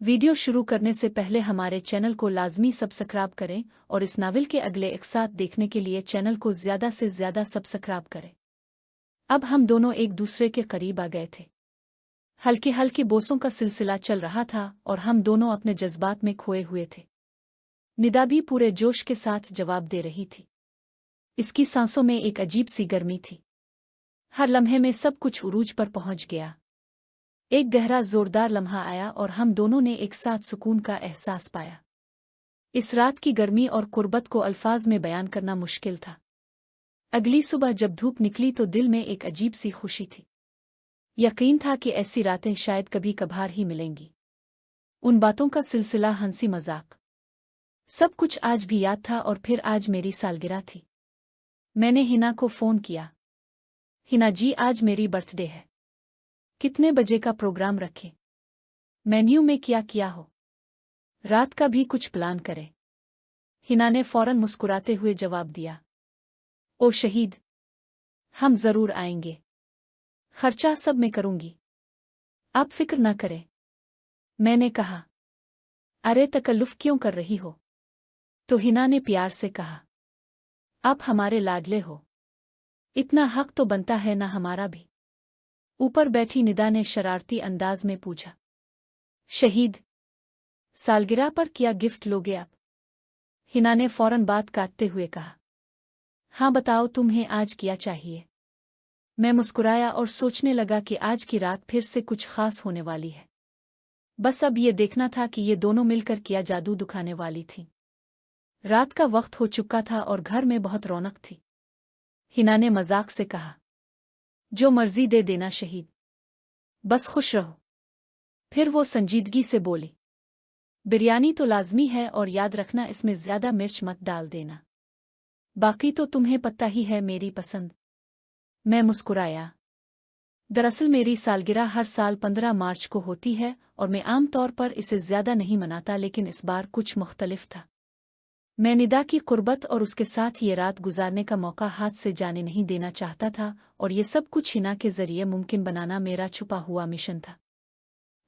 Video शुरू करने से पहले हमारे चैनल को लाजमी सब्सक्राइब करें और इस नावल के अगले एपिसोड देखने के लिए चैनल को ज़्यादा से ज़्यादा सब्सक्राइब करें। अब हम दोनों एक दूसरे के करीब आ गए थे। हल्की हल्की बोसों का सिलसिला चल रहा था और हम दोनों अपने जज्बात में खोए हुए थे। निदा भी पूरे जोश के साथ जवाब दे रही थी। इसकी सांसों में एक अजीब सी गर्मी थी। हर लम्हे में सब कुछ उरूज पर पहुंच गया। एक गहरा जोरदार लम्हा आया और हम दोनों ने एक साथ सुकून का एहसास पाया। इस रात की गर्मी और कुर्बत को अल्फाज में बयान करना मुश्किल था। अगली सुबह जब धूप निकली तो दिल में एक अजीब सी खुशी थी। यकीन था कि ऐसी रातें शायद कभी कभार ही मिलेंगी। उन बातों का सिलसिला, हंसी मजाक, सब कुछ आज भी याद था। और फिर आज मेरी सालगिरह थी। मैंने हिना को फ़ोन किया। हिना जी, आज मेरी बर्थडे है। कितने बजे का प्रोग्राम रखें? मेन्यू में क्या किया हो? रात का भी कुछ प्लान करें। हिना ने फौरन मुस्कुराते हुए जवाब दिया, ओ शहीद, हम जरूर आएंगे। खर्चा सब मैं करूंगी, आप फिक्र न करें। मैंने कहा, अरे तकल्लुफ क्यों कर रही हो? तो हिना ने प्यार से कहा, आप हमारे लाडले हो, इतना हक तो बनता है ना हमारा भी। ऊपर बैठी निदा ने शरारती अंदाज में पूछा, शहीद, सालगिरह पर क्या गिफ्ट लोगे आप? हिना ने फौरन बात काटते हुए कहा, हाँ बताओ, तुम्हें आज क्या चाहिए? मैं मुस्कुराया और सोचने लगा कि आज की रात फिर से कुछ खास होने वाली है। बस अब ये देखना था कि ये दोनों मिलकर क्या जादू दिखाने वाली थी। रात का वक्त हो चुका था और घर में बहुत रौनक थी। हिना ने मजाक से कहा, जो मर्जी दे देना शहीद, बस खुश रहो। फिर वो संजीदगी से बोली, बिरयानी तो लाजमी है और याद रखना इसमें ज्यादा मिर्च मत डाल देना। बाकी तो तुम्हें पता ही है मेरी पसंद। मैं मुस्कुराया। दरअसल मेरी सालगिरह हर साल 15 मार्च को होती है और मैं आम तौर पर इसे ज्यादा नहीं मनाता, लेकिन इस बार कुछ मुख्तलिफ था। मैं निदा की कुर्बत और उसके साथ ये रात गुजारने का मौका हाथ से जाने नहीं देना चाहता था, और ये सब कुछ हिना के जरिए मुमकिन बनाना मेरा छुपा हुआ मिशन था।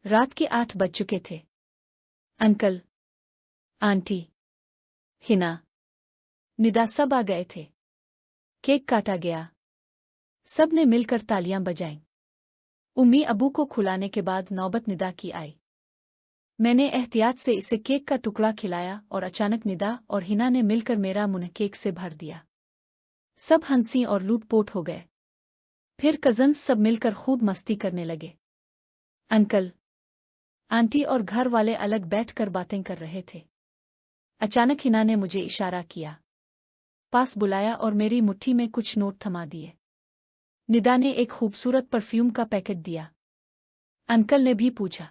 रात के 8 बज चुके थे। अंकल, आंटी, हिना, निदा सब आ गए थे। केक काटा गया। सब ने मिलकर तालियां बजाईं। उम्मी अबू को खुलाने के बाद नौबत निदा की आई। मैंने एहतियात से इसे केक का टुकड़ा खिलाया और अचानक निदा और हिना ने मिलकर मेरा मुंह केक से भर दिया। सब हंसी और लूटपोट हो गए। फिर कजन्स सब मिलकर खूब मस्ती करने लगे। अंकल, आंटी और घर वाले अलग बैठकर बातें कर रहे थे। अचानक हिना ने मुझे इशारा किया, पास बुलाया और मेरी मुट्ठी में कुछ नोट थमा दिए। निदा ने एक खूबसूरत परफ्यूम का पैकेट दिया। अंकल ने भी पूछा,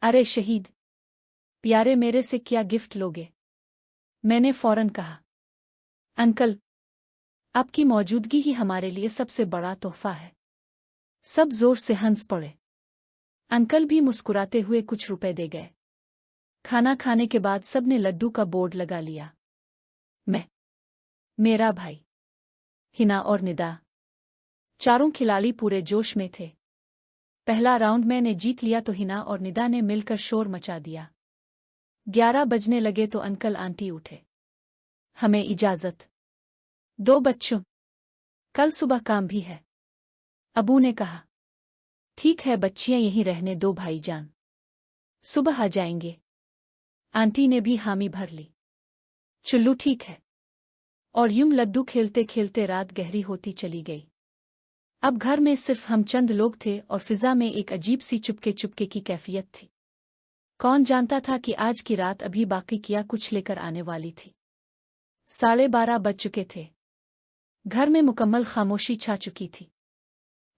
अरे शहीद प्यारे, मेरे से क्या गिफ्ट लोगे? मैंने फौरन कहा, अंकल, आपकी मौजूदगी ही हमारे लिए सबसे बड़ा तोहफा है। सब जोर से हंस पड़े। अंकल भी मुस्कुराते हुए कुछ रुपए दे गए। खाना खाने के बाद सबने लड्डू का बोर्ड लगा लिया। मैं, मेरा भाई, हिना और निदा, चारों खिलाड़ी पूरे जोश में थे। पहला राउंड मैंने जीत लिया तो हिना और निदा ने मिलकर शोर मचा दिया। 11 बजने लगे तो अंकल आंटी उठे। हमें इजाजत। 2 बच्चों, कल सुबह काम भी है। अबू ने कहा, ठीक है बच्चियां यहीं रहने दो भाईजान, सुबह आ जाएंगे। आंटी ने भी हामी भर ली। चुल्लू ठीक है। और यूं लड्डू खेलते खेलते रात गहरी होती चली गई। अब घर में सिर्फ हम चंद लोग थे और फिजा में एक अजीब सी चुपके चुपके की कैफियत थी। कौन जानता था कि आज की रात अभी बाकी क्या कुछ लेकर आने वाली थी। 12:30 बज चुके थे। घर में मुकम्मल खामोशी छा चुकी थी।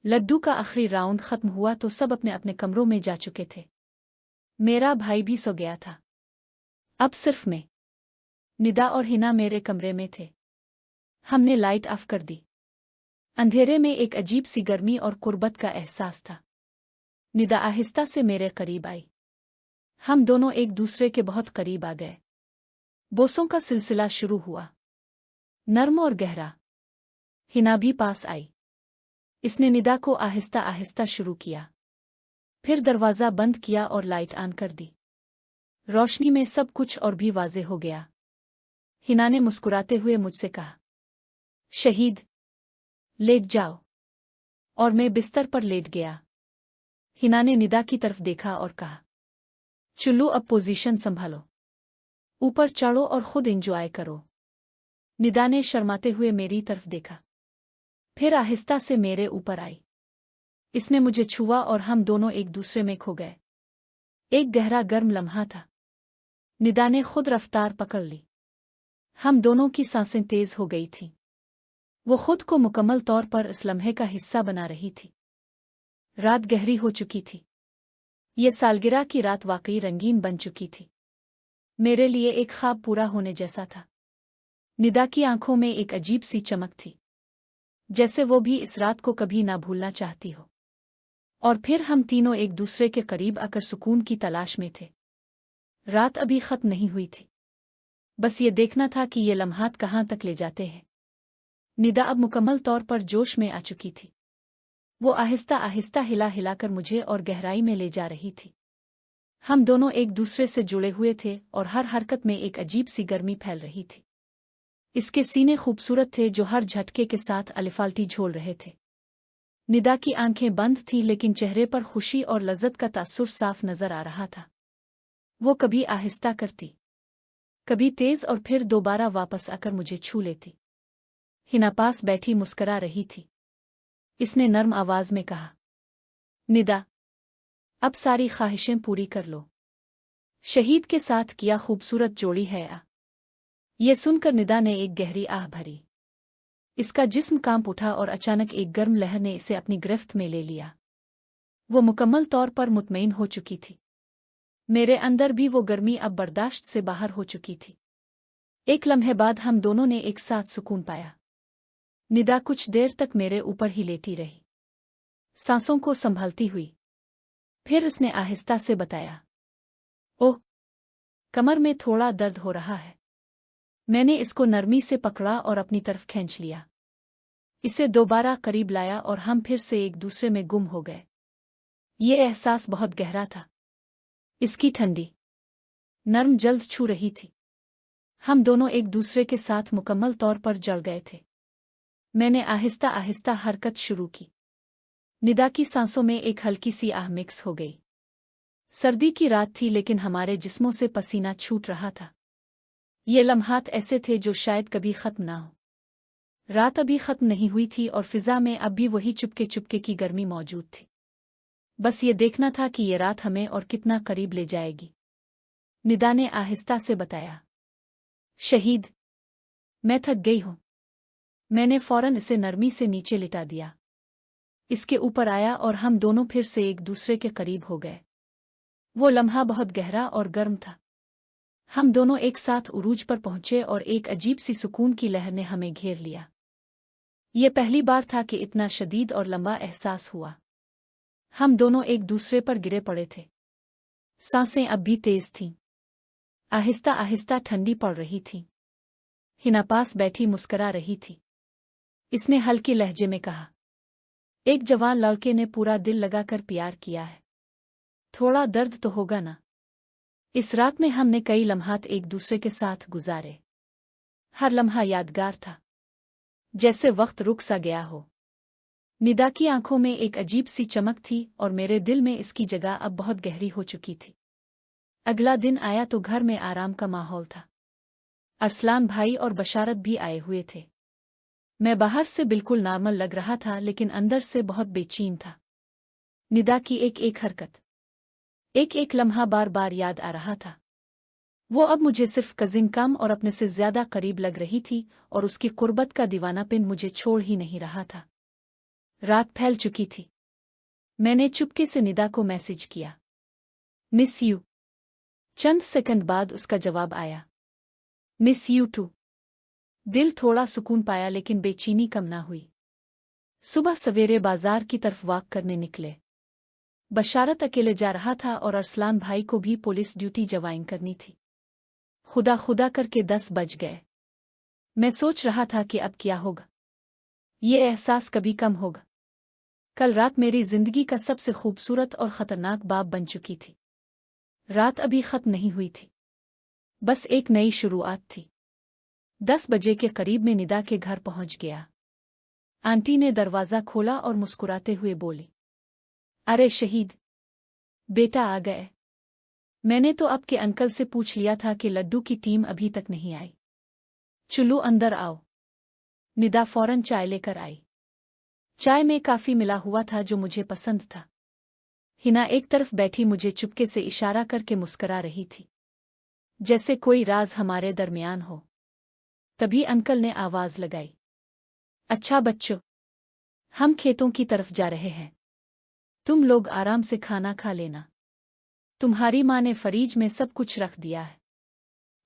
लड्डू का आखिरी राउंड खत्म हुआ तो सब अपने अपने कमरों में जा चुके थे। मेरा भाई भी सो गया था। अब सिर्फ मैं, निदा और हिना मेरे कमरे में थे। हमने लाइट ऑफ कर दी। अंधेरे में एक अजीब सी गर्मी और कुर्बत का एहसास था। निदा आहिस्ता से मेरे करीब आई। हम दोनों एक दूसरे के बहुत करीब आ गए। बोसों का सिलसिला शुरू हुआ, नर्म और गहरा। हिना भी पास आई। इसने निदा को आहिस्ता आहिस्ता शुरू किया। फिर दरवाज़ा बंद किया और लाइट ऑन कर दी। रोशनी में सब कुछ और भी वाज़े हो गया। हिना ने मुस्कुराते हुए मुझसे कहा, शहीद, लेट जाओ। और मैं बिस्तर पर लेट गया। हिना ने निदा की तरफ देखा और कहा, चुल्लू अब पोजीशन संभालो, ऊपर चढ़ो और खुद एंजॉय करो। निदा ने शर्माते हुए मेरी तरफ देखा, फिर आहिस्ता से मेरे ऊपर आई। इसने मुझे छुआ और हम दोनों एक दूसरे में खो गए। एक गहरा गर्म लम्हा था। निदा ने खुद रफ्तार पकड़ ली। हम दोनों की सांसें तेज हो गई थीं। वो खुद को मुकम्मल तौर पर इस लम्हे का हिस्सा बना रही थी। रात गहरी हो चुकी थी। ये सालगिरह की रात वाकई रंगीन बन चुकी थी। मेरे लिए एक ख्वाब पूरा होने जैसा था। निदा की आंखों में एक अजीब सी चमक थी, जैसे वो भी इस रात को कभी ना भूलना चाहती हो। और फिर हम तीनों एक दूसरे के करीब आकर सुकून की तलाश में थे। रात अभी खत्म नहीं हुई थी। बस ये देखना था कि ये लम्हात कहाँ तक ले जाते हैं। निदा अब मुकम्मल तौर पर जोश में आ चुकी थी। वो आहिस्ता आहिस्ता हिला हिलाकर मुझे और गहराई में ले जा रही थी। हम दोनों एक दूसरे से जुड़े हुए थे और हर हरकत में एक अजीब सी गर्मी फैल रही थी। इसके सीने खूबसूरत थे जो हर झटके के साथ अलिफाल्टी झोल रहे थे। निदा की आंखें बंद थीं लेकिन चेहरे पर खुशी और लज्जत का तासुर साफ नजर आ रहा था। वो कभी आहिस्ता करती, कभी तेज और फिर दोबारा वापस आकर मुझे छू लेती। हिना पास बैठी मुस्करा रही थी। इसने नर्म आवाज में कहा, निदा, अब सारी ख्वाहिशें पूरी कर लो। शहीद के साथ किया खूबसूरत जोड़ी है आ। ये सुनकर निदा ने एक गहरी आह भरी। इसका जिस्म कांप उठा और अचानक एक गर्म लहर ने इसे अपनी गिरफ्त में ले लिया। वो मुकम्मल तौर पर मुतमईन हो चुकी थी। मेरे अंदर भी वो गर्मी अब बर्दाश्त से बाहर हो चुकी थी। एक लम्हे बाद हम दोनों ने एक साथ सुकून पाया। निदा कुछ देर तक मेरे ऊपर ही लेटी रही, सांसों को संभालती हुई। फिर उसने आहिस्ता से बताया, ओह, कमर में थोड़ा दर्द हो रहा है। मैंने इसको नरमी से पकड़ा और अपनी तरफ खींच लिया। इसे दोबारा करीब लाया और हम फिर से एक दूसरे में गुम हो गए। ये एहसास बहुत गहरा था। इसकी ठंडी, नर्म जल्द छू रही थी। हम दोनों एक दूसरे के साथ मुकम्मल तौर पर जड़ गए थे। मैंने आहिस्ता आहिस्ता हरकत शुरू की। निदा की सांसों में एक हल्की सी आह मिक्स हो गई। सर्दी की रात थी लेकिन हमारे जिस्मों से पसीना छूट रहा था। ये लम्हात ऐसे थे जो शायद कभी खत्म ना हो। रात अभी खत्म नहीं हुई थी और फिजा में अब भी वही चुपके चुपके की गर्मी मौजूद थी। बस ये देखना था कि ये रात हमें और कितना करीब ले जाएगी। निदा ने आहिस्ता से बताया, शहीद, मैं थक गई हूं। मैंने फौरन इसे नरमी से नीचे लिटा दिया। इसके ऊपर आया और हम दोनों फिर से एक दूसरे के करीब हो गए। वो लम्हा बहुत गहरा और गर्म था। हम दोनों एक साथ उरूज पर पहुंचे और एक अजीब सी सुकून की लहर ने हमें घेर लिया। ये पहली बार था कि इतना शदीद और लंबा एहसास हुआ। हम दोनों एक दूसरे पर गिरे पड़े थे। सांसें अब भी तेज थीं, आहिस्ता आहिस्ता ठंडी पड़ रही थीं। हिना पास बैठी मुस्करा रही थी। इसने हल्के लहजे में कहा, एक जवान लड़के ने पूरा दिल लगाकर प्यार किया है। थोड़ा दर्द तो होगा ना। इस रात में हमने कई लम्हात एक दूसरे के साथ गुजारे। हर लम्हा यादगार था, जैसे वक्त रुक सा गया हो। निदा की आंखों में एक अजीब सी चमक थी और मेरे दिल में इसकी जगह अब बहुत गहरी हो चुकी थी। अगला दिन आया तो घर में आराम का माहौल था। अरसलान भाई और बशारत भी आए हुए थे। मैं बाहर से बिल्कुल नॉर्मल लग रहा था लेकिन अंदर से बहुत बेचैन था। निदा की एक एक हरकत, एक एक लम्हा बार बार याद आ रहा था। वो अब मुझे सिर्फ कजिन कम और अपने से ज्यादा करीब लग रही थी और उसकी कुर्बत का दीवानापन मुझे छोड़ ही नहीं रहा था। रात फैल चुकी थी। मैंने चुपके से निदा को मैसेज किया, मिस यू। चंद सेकंड बाद उसका जवाब आया, मिस यू टू। दिल थोड़ा सुकून पाया लेकिन बेचैनी कम ना हुई। सुबह सवेरे बाजार की तरफ वॉक करने निकले। बशारत अकेले जा रहा था और अरसलान भाई को भी पुलिस ड्यूटी ज्वाइन करनी थी। खुदा खुदा करके 10 बज गए। मैं सोच रहा था कि अब क्या होगा। ये एहसास कभी कम होगा। कल रात मेरी जिंदगी का सबसे खूबसूरत और खतरनाक बाब बन चुकी थी। रात अभी खत्म नहीं हुई थी, बस एक नई शुरुआत थी। 10 बजे के करीब में निदा के घर पहुंच गया। आंटी ने दरवाज़ा खोला और मुस्कुराते हुए बोली, अरे शहीद, बेटा आ गए। मैंने तो आपके अंकल से पूछ लिया था कि लड्डू की टीम अभी तक नहीं आई। चलो अंदर आओ। निदा फौरन चाय लेकर आई। चाय में काफी मिला हुआ था जो मुझे पसंद था। हिना एक तरफ बैठी मुझे चुपके से इशारा करके मुस्करा रही थी, जैसे कोई राज हमारे दरमियान हो। तभी अंकल ने आवाज लगाई, अच्छा बच्चों, हम खेतों की तरफ जा रहे हैं। तुम लोग आराम से खाना खा लेना। तुम्हारी माँ ने फ्रिज में सब कुछ रख दिया है।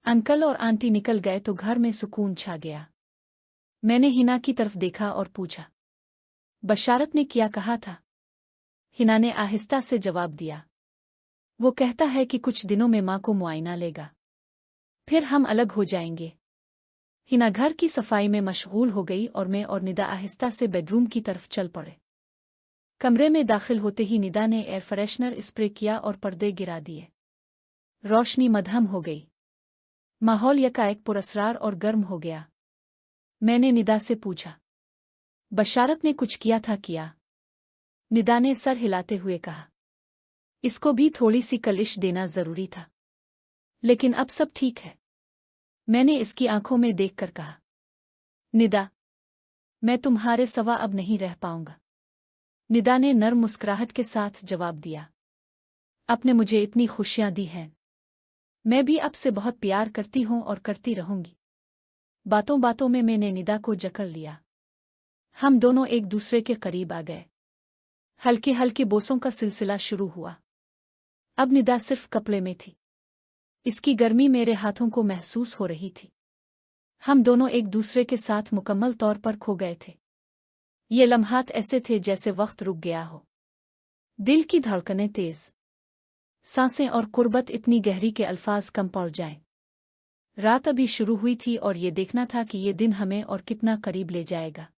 अंकल और आंटी निकल गए तो घर में सुकून छा गया। मैंने हिना की तरफ देखा और पूछा, बशारत ने क्या कहा था? हिना ने आहिस्ता से जवाब दिया, वो कहता है कि कुछ दिनों में माँ को मुआयना लेगा, फिर हम अलग हो जाएंगे। हिना घर की सफाई में मशगूल हो गई और मैं और निदा आहिस्ता से बेडरूम की तरफ चल पड़े। कमरे में दाखिल होते ही निदा ने एयर फ्रेशनर स्प्रे किया और पर्दे गिरा दिए। रोशनी मध्यम हो गई। माहौल यकाएक पुरस्रार और गर्म हो गया। मैंने निदा से पूछा, बशारत ने कुछ किया था क्या? निदा ने सर हिलाते हुए कहा, इसको भी थोड़ी सी कलिश देना जरूरी था, लेकिन अब सब ठीक है। मैंने इसकी आंखों में देखकर कहा, निदा, मैं तुम्हारे सिवा अब नहीं रह पाऊंगा। निदा ने नर्म मुस्कुराहट के साथ जवाब दिया, आपने मुझे इतनी खुशियां दी हैं। मैं भी आपसे बहुत प्यार करती हूं और करती रहूंगी। बातों बातों में मैंने निदा को जकड़ लिया। हम दोनों एक दूसरे के करीब आ गए। हल्के हल्के बोसों का सिलसिला शुरू हुआ। अब निदा सिर्फ कपड़े में थी। इसकी गर्मी मेरे हाथों को महसूस हो रही थी। हम दोनों एक दूसरे के साथ मुकम्मल तौर पर खो गए थे। ये लम्हात ऐसे थे जैसे वक्त रुक गया हो। दिल की धड़कनें तेज, सांसें और कुर्बत इतनी गहरी के अल्फाज कम पड़ जाएं। रात अभी शुरू हुई थी और ये देखना था कि ये दिन हमें और कितना करीब ले जाएगा।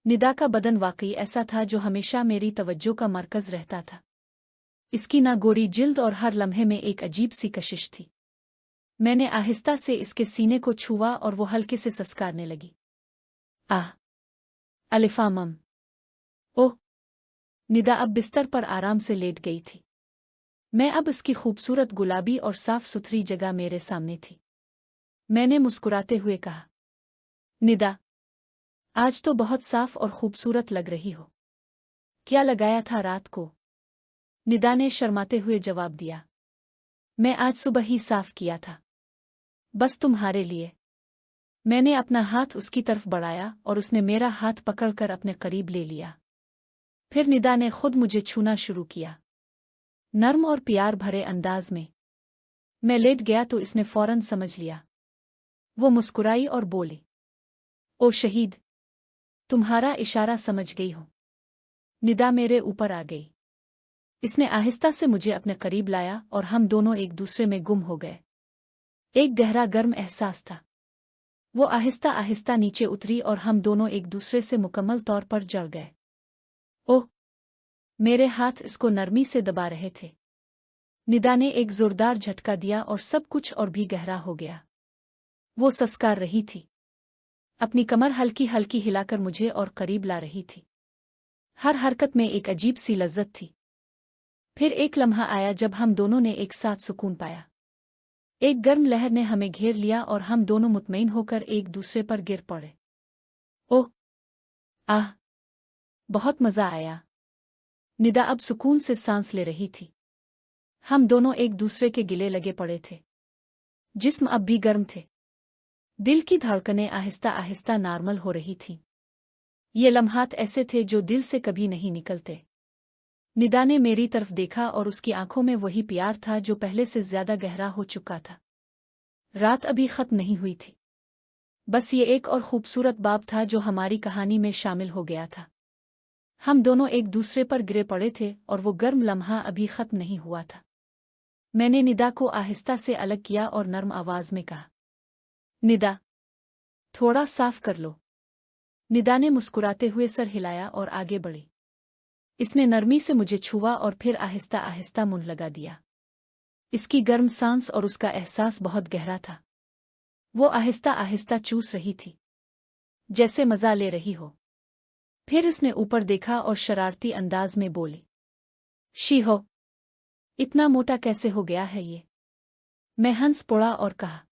निदा का बदन वाकई ऐसा था जो हमेशा मेरी तवज्जो का मरकज रहता था। इसकी ना गोरी जिल्द और हर लम्हे में एक अजीब सी कशिश थी। मैंने आहिस्ता से इसके सीने को छुआ और वो हल्के से सस्कारने लगी। आह, अलिफामम। ओह! निदा अब बिस्तर पर आराम से लेट गई थी। मैं अब इसकी खूबसूरत गुलाबी और साफ सुथरी जगह मेरे सामने थी। मैंने मुस्कुराते हुए कहा, निदा, आज तो बहुत साफ और खूबसूरत लग रही हो। क्या लगाया था रात को? निदा ने शर्माते हुए जवाब दिया, मैं आज सुबह ही साफ किया था, बस तुम्हारे लिए। मैंने अपना हाथ उसकी तरफ बढ़ाया और उसने मेरा हाथ पकड़कर अपने करीब ले लिया। फिर निदा ने खुद मुझे छूना शुरू किया, नर्म और प्यार भरे अंदाज में। मैं लेट गया तो इसने फौरन समझ लिया। वो मुस्कुराई और बोली, ओ शहीद, तुम्हारा इशारा समझ गई हूं। निदा मेरे ऊपर आ गई। इसने आहिस्ता से मुझे अपने करीब लाया और हम दोनों एक दूसरे में गुम हो गए। एक गहरा गर्म एहसास था। वो आहिस्ता आहिस्ता नीचे उतरी और हम दोनों एक दूसरे से मुकम्मल तौर पर जड़ गए। ओह! मेरे हाथ इसको नरमी से दबा रहे थे। निदा ने एक जोरदार झटका दिया और सब कुछ और भी गहरा हो गया। वो सस्कार रही थी, अपनी कमर हल्की हल्की हिलाकर मुझे और करीब ला रही थी। हर हरकत में एक अजीब सी लज्जत थी। फिर एक लम्हा आया जब हम दोनों ने एक साथ सुकून पाया। एक गर्म लहर ने हमें घेर लिया और हम दोनों मुतमईन होकर एक दूसरे पर गिर पड़े। ओह! आह! बहुत मजा आया। निदा अब सुकून से सांस ले रही थी। हम दोनों एक दूसरे के गिले लगे पड़े थे। जिस्म अब भी गर्म थे। दिल की धड़कनें आहिस्ता आहिस्ता नॉर्मल हो रही थीं। ये लम्हात ऐसे थे जो दिल से कभी नहीं निकलते। निदा ने मेरी तरफ देखा और उसकी आंखों में वही प्यार था जो पहले से ज्यादा गहरा हो चुका था। रात अभी खत्म नहीं हुई थी। बस ये एक और खूबसूरत बाब था जो हमारी कहानी में शामिल हो गया था। हम दोनों एक दूसरे पर गिरे पड़े थे और वो गर्म लम्हा अभी खत्म नहीं हुआ था। मैंने निदा को आहिस्ता से अलग किया और नर्म आवाज में कहा, निदा, थोड़ा साफ कर लो। निदा ने मुस्कुराते हुए सर हिलाया और आगे बढ़ी। इसने नरमी से मुझे छुआ और फिर आहिस्ता आहिस्ता मुंह लगा दिया। इसकी गर्म सांस और उसका एहसास बहुत गहरा था। वो आहिस्ता आहिस्ता चूस रही थी, जैसे मजा ले रही हो। फिर इसने ऊपर देखा और शरारती अंदाज में बोली, शी हो, इतना मोटा कैसे हो गया है ये? मैं हंस पड़ा और कहा,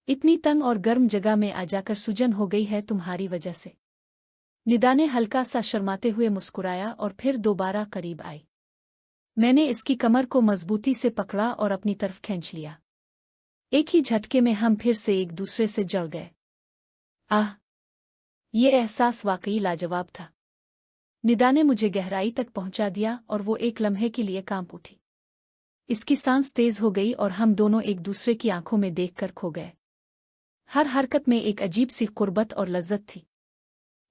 इतनी तंग और गर्म जगह में आ जाकर सूजन हो गई है तुम्हारी वजह से। निदा ने हल्का सा शर्माते हुए मुस्कुराया और फिर दोबारा करीब आई। मैंने इसकी कमर को मजबूती से पकड़ा और अपनी तरफ खींच लिया। एक ही झटके में हम फिर से एक दूसरे से जड़ गए। आह! ये एहसास वाकई लाजवाब था। निदा ने मुझे गहराई तक पहुंचा दिया और वो एक लम्हे के लिए कांप उठी। इसकी सांस तेज हो गई और हम दोनों एक दूसरे की आंखों में देखकर खो गए। हर हरकत में एक अजीब सी कुर्बत और लज्जत थी।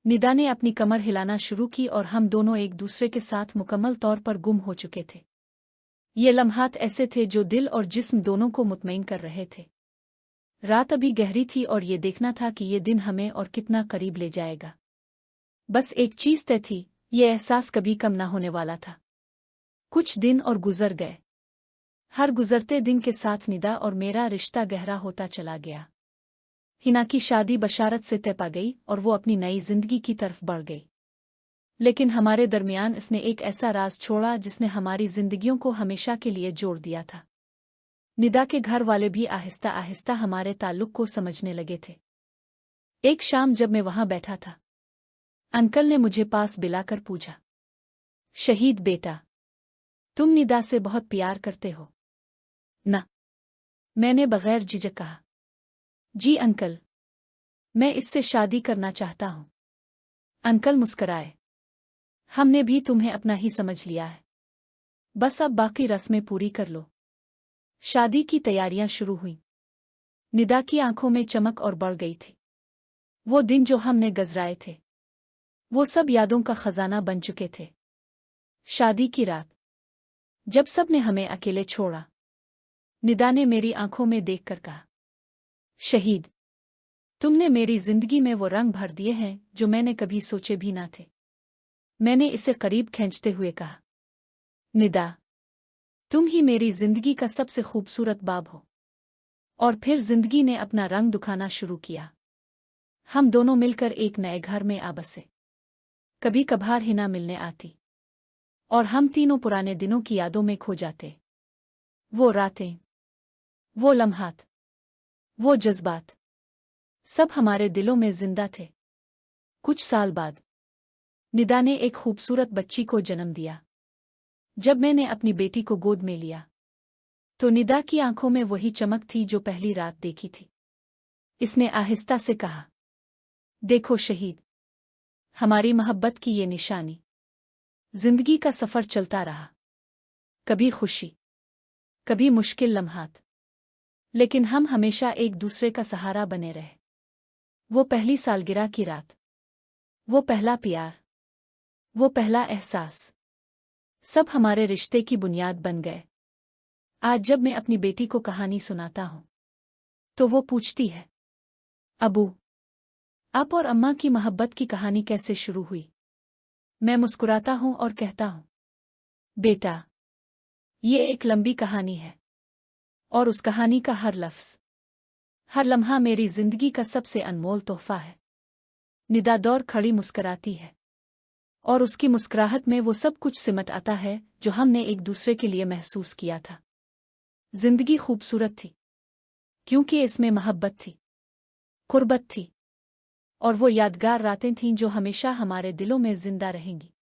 निदा ने अपनी कमर हिलाना शुरू की और हम दोनों एक दूसरे के साथ मुकम्मल तौर पर गुम हो चुके थे। ये लम्हात ऐसे थे जो दिल और जिस्म दोनों को मुतमईन कर रहे थे। रात अभी गहरी थी और ये देखना था कि ये दिन हमें और कितना करीब ले जाएगा। बस एक चीज तय थी, ये एहसास कभी कम ना होने वाला था। कुछ दिन और गुजर गए। हर गुजरते दिन के साथ निदा और मेरा रिश्ता गहरा होता चला गया। हिना की शादी बशारत से तय पा गई और वो अपनी नई जिंदगी की तरफ बढ़ गई। लेकिन हमारे दरमियान इसने एक ऐसा राज छोड़ा जिसने हमारी जिंदगियों को हमेशा के लिए जोड़ दिया था। निदा के घर वाले भी आहिस्ता आहिस्ता हमारे ताल्लुक को समझने लगे थे। एक शाम जब मैं वहां बैठा था, अंकल ने मुझे पास बिलाकर पूछा, शहीद बेटा, तुम निदा से बहुत प्यार करते हो ना? मैंने बगैर झिझक कहा, जी अंकल, मैं इससे शादी करना चाहता हूं। अंकल मुस्कराए, हमने भी तुम्हें अपना ही समझ लिया है, बस अब बाकी रस्में पूरी कर लो। शादी की तैयारियां शुरू हुईं। निदा की आंखों में चमक और बढ़ गई थी। वो दिन जो हमने गुज़राए थे, वो सब यादों का खजाना बन चुके थे। शादी की रात, जब सब ने हमें अकेले छोड़ा, निदा ने मेरी आंखों में देखकर कहा, शहीद, तुमने मेरी जिंदगी में वो रंग भर दिए हैं जो मैंने कभी सोचे भी ना थे। मैंने इसे करीब खींचते हुए कहा, निदा, तुम ही मेरी जिंदगी का सबसे खूबसूरत बाब हो। और फिर जिंदगी ने अपना रंग दिखाना शुरू किया। हम दोनों मिलकर एक नए घर में आ बसे। कभी कभार हिना मिलने आती और हम तीनों पुराने दिनों की यादों में खो जाते। वो रातें, वो लम्हात, वो जज्बात, सब हमारे दिलों में जिंदा थे। कुछ साल बाद निदा ने एक खूबसूरत बच्ची को जन्म दिया। जब मैंने अपनी बेटी को गोद में लिया तो निदा की आंखों में वही चमक थी जो पहली रात देखी थी। इसने आहिस्ता से कहा, देखो शहीद, हमारी मोहब्बत की ये निशानी। जिंदगी का सफर चलता रहा, कभी खुशी, कभी मुश्किल लम्हात, लेकिन हम हमेशा एक दूसरे का सहारा बने रहे। वो पहली सालगिरह की रात, वो पहला प्यार, वो पहला एहसास, सब हमारे रिश्ते की बुनियाद बन गए। आज जब मैं अपनी बेटी को कहानी सुनाता हूं तो वो पूछती है, अबू, आप और अम्मा की मोहब्बत की कहानी कैसे शुरू हुई? मैं मुस्कुराता हूं और कहता हूं, बेटा, ये एक लंबी कहानी है और उस कहानी का हर लफ्ज़, हर लम्हा मेरी जिंदगी का सबसे अनमोल तोहफा है। निदा दौड़ खड़ी मुस्कुराती है और उसकी मुस्कुराहट में वो सब कुछ सिमट आता है जो हमने एक दूसरे के लिए महसूस किया था। जिंदगी खूबसूरत थी क्योंकि इसमें मोहब्बत थी, कुर्बत थी और वो यादगार रातें थीं जो हमेशा हमारे दिलों में जिंदा रहेंगी।